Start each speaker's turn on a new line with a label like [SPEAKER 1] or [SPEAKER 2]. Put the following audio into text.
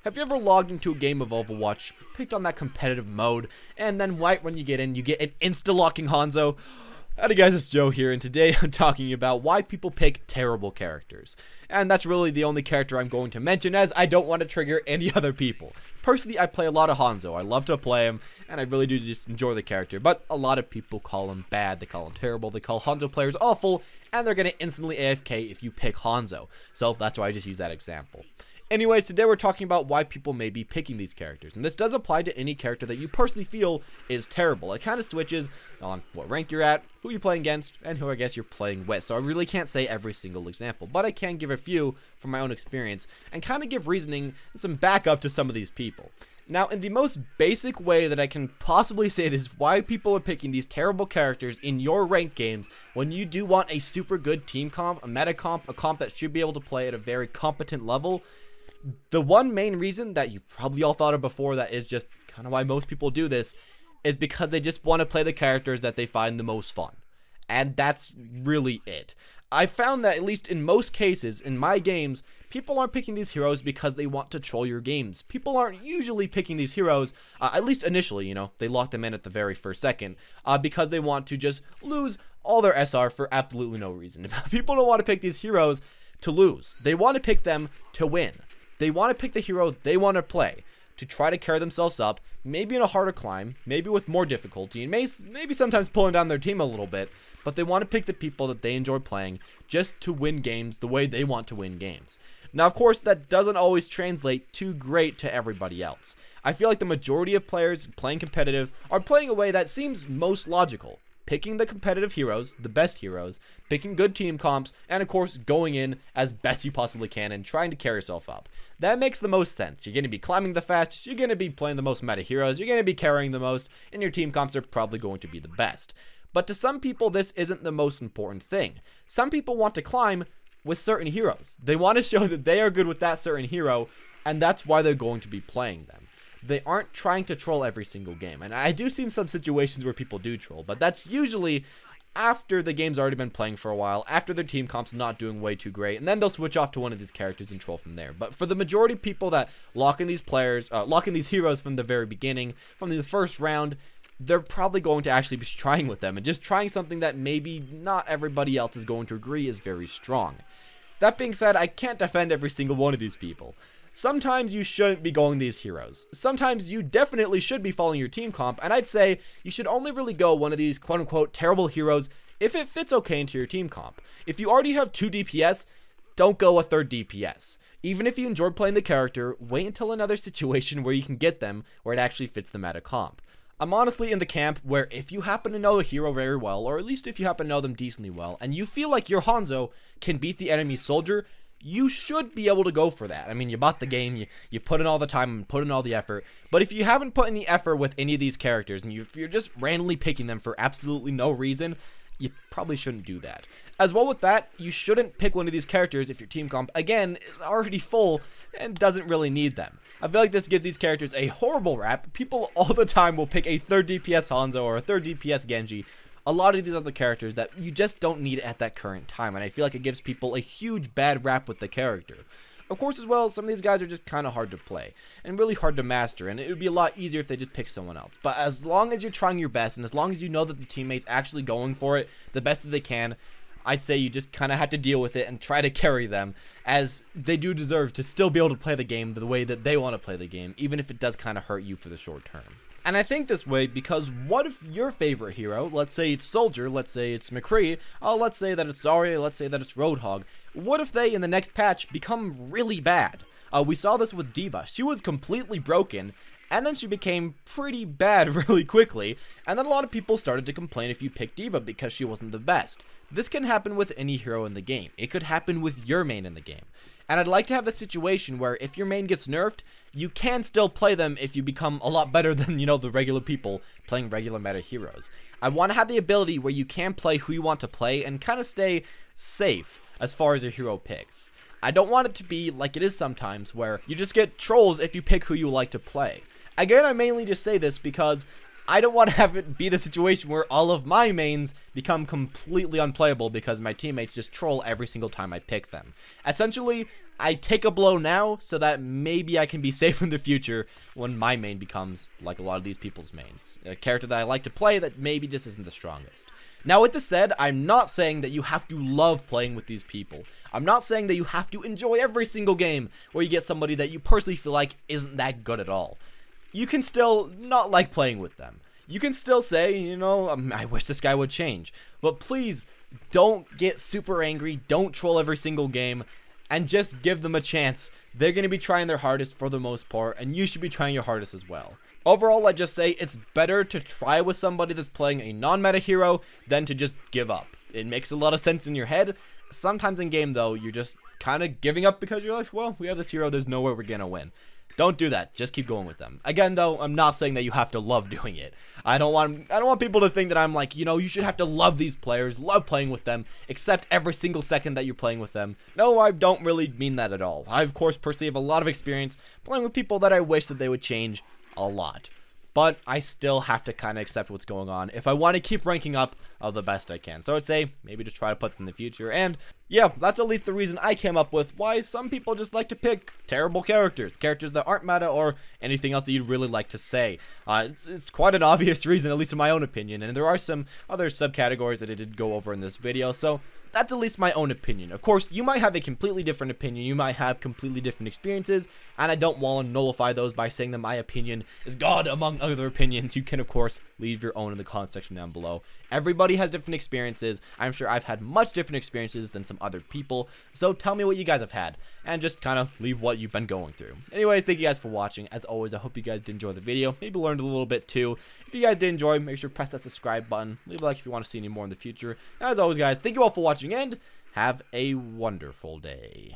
[SPEAKER 1] Have you ever logged into a game of Overwatch, picked on that competitive mode, and then right when you get in, you get an insta-locking Hanzo? Howdy guys, it's Joe here, and today I'm talking about why people pick terrible characters. And that's really the only character I'm going to mention, as I don't want to trigger any other people. Personally, I play a lot of Hanzo. I love to play him, and I really do just enjoy the character. But a lot of people call him bad, they call him terrible, they call Hanzo players awful, and they're going to instantly AFK if you pick Hanzo. So that's why I just use that example. Anyways, today we're talking about why people may be picking these characters, and this does apply to any character that you personally feel is terrible. It kind of switches on what rank you're at, who you're playing against, and who I guess you're playing with, so I really can't say every single example, but I can give a few from my own experience, and kind of give reasoning and some backup to some of these people. Now, in the most basic way that I can possibly say this, why people are picking these terrible characters in your ranked games when you do want a super good team comp, a meta comp, a comp that should be able to play at a very competent level. The one main reason that you probably all thought of before, that is just kind of why most people do this, is because they just want to play the characters that they find the most fun. And that's really it. I found that, at least in most cases, in my games, people aren't picking these heroes because they want to troll your games. People aren't usually picking these heroes, at least initially, you know, they lock them in at the very first second, because they want to just lose all their SR for absolutely no reason. People don't want to pick these heroes to lose. They want to pick them to win. They want to pick the hero they want to play, to try to carry themselves up, maybe in a harder climb, maybe with more difficulty, and maybe sometimes pulling down their team a little bit, but they want to pick the people that they enjoy playing just to win games the way they want to win games. Now, of course, that doesn't always translate too great to everybody else. I feel like the majority of players playing competitive are playing a way that seems most logical. Picking the competitive heroes, the best heroes, picking good team comps, and of course going in as best you possibly can and trying to carry yourself up. That makes the most sense. You're going to be climbing the fastest, you're going to be playing the most meta heroes, you're going to be carrying the most, and your team comps are probably going to be the best. But to some people, this isn't the most important thing. Some people want to climb with certain heroes. They want to show that they are good with that certain hero, and that's why they're going to be playing them. They aren't trying to troll every single game, and I do see some situations where people do troll, but that's usually after the game's already been playing for a while, after their team comp's not doing way too great, and then they'll switch off to one of these characters and troll from there. But for the majority of people that lock in these players, lock in these heroes from the very beginning, from the first round, they're probably going to actually be trying with them, and just trying something that maybe not everybody else is going to agree is very strong. That being said, I can't defend every single one of these people. Sometimes you shouldn't be going these heroes. Sometimes you definitely should be following your team comp, and I'd say you should only really go one of these quote-unquote terrible heroes if it fits okay into your team comp. If you already have 2 DPS, don't go a 3rd DPS. Even if you enjoy playing the character, wait until another situation where you can get them where it actually fits the meta comp. I'm honestly in the camp where if you happen to know a hero very well, or at least if you happen to know them decently well, and you feel like your Hanzo can beat the enemy soldier, you should be able to go for that. I mean, you bought the game, you put in all the time and put in all the effort, but if you haven't put any effort with any of these characters, and if you're just randomly picking them for absolutely no reason, you probably shouldn't do that. As well with that, you shouldn't pick one of these characters if your team comp, again, is already full and doesn't really need them. I feel like this gives these characters a horrible rap. People all the time will pick a 3rd DPS Hanzo or a 3rd DPS Genji, a lot of these other characters that you just don't need at that current time, and I feel like it gives people a huge bad rap with the character. Of course, as well, some of these guys are just kind of hard to play and really hard to master, and it would be a lot easier if they just pick someone else. But as long as you're trying your best, and as long as you know that the teammate's actually going for it the best that they can, I'd say you just kind of have to deal with it and try to carry them, as they do deserve to still be able to play the game the way that they want to play the game, even if it does kind of hurt you for the short term. And I think this way because what if your favorite hero, let's say it's Soldier, let's say it's McCree, let's say that it's Zarya, let's say that it's Roadhog, what if they in the next patch become really bad? We saw this with D.Va. She was completely broken, and then she became pretty bad really quickly, and then a lot of people started to complain if you picked D.Va because she wasn't the best. This can happen with any hero in the game. It could happen with your main in the game. And I'd like to have the situation where if your main gets nerfed, you can still play them if you become a lot better than, you know, the regular people playing regular meta heroes. I want to have the ability where you can play who you want to play and kind of stay safe as far as your hero picks. I don't want it to be like it is sometimes where you just get trolls if you pick who you like to play. Again, I mainly just say this because I don't want to have it be the situation where all of my mains become completely unplayable because my teammates just troll every single time I pick them. Essentially, I take a blow now so that maybe I can be safe in the future when my main becomes like a lot of these people's mains. A character that I like to play that maybe just isn't the strongest. Now, with this said, I'm not saying that you have to love playing with these people. I'm not saying that you have to enjoy every single game where you get somebody that you personally feel like isn't that good at all. You can still not like playing with them. You can still say, you know, I wish this guy would change. But please, don't get super angry. Don't troll every single game. And just give them a chance. They're going to be trying their hardest for the most part, and you should be trying your hardest as well. Overall, I just say it's better to try with somebody that's playing a non-meta hero than to just give up. It makes a lot of sense in your head. Sometimes in game, though, you're just kind of giving up because you're like, well, we have this hero, there's no way we're going to win. Don't do that. Just keep going with them. Again, though, I'm not saying that you have to love doing it. I don't want people to think that I'm like, you know, you should have to love these players, love playing with them, accept every single second that you're playing with them. No, I don't really mean that at all. I, of course, personally have a lot of experience playing with people that I wish that they would change a lot. But I still have to kind of accept what's going on if I want to keep ranking up the best I can. So I'd say maybe just try to put them in the future. And yeah, that's at least the reason I came up with why some people just like to pick terrible characters. Characters that aren't meta or anything else that you'd really like to say. It's quite an obvious reason, at least in my own opinion. And there are some other subcategories that I did go over in this video. So that's at least my own opinion. Of course, you might have a completely different opinion. You might have completely different experiences, and I don't want to nullify those by saying that my opinion is God among other opinions. You can, of course, leave your own in the comment section down below. Everybody has different experiences. I'm sure I've had much different experiences than some other people, so tell me what you guys have had, and just kind of leave what you've been going through. Anyways, thank you guys for watching. As always, I hope you guys did enjoy the video. Maybe learned a little bit too. If you guys did enjoy, make sure to press that subscribe button. Leave a like if you want to see any more in the future. As always, guys, thank you all for watching, and have a wonderful day.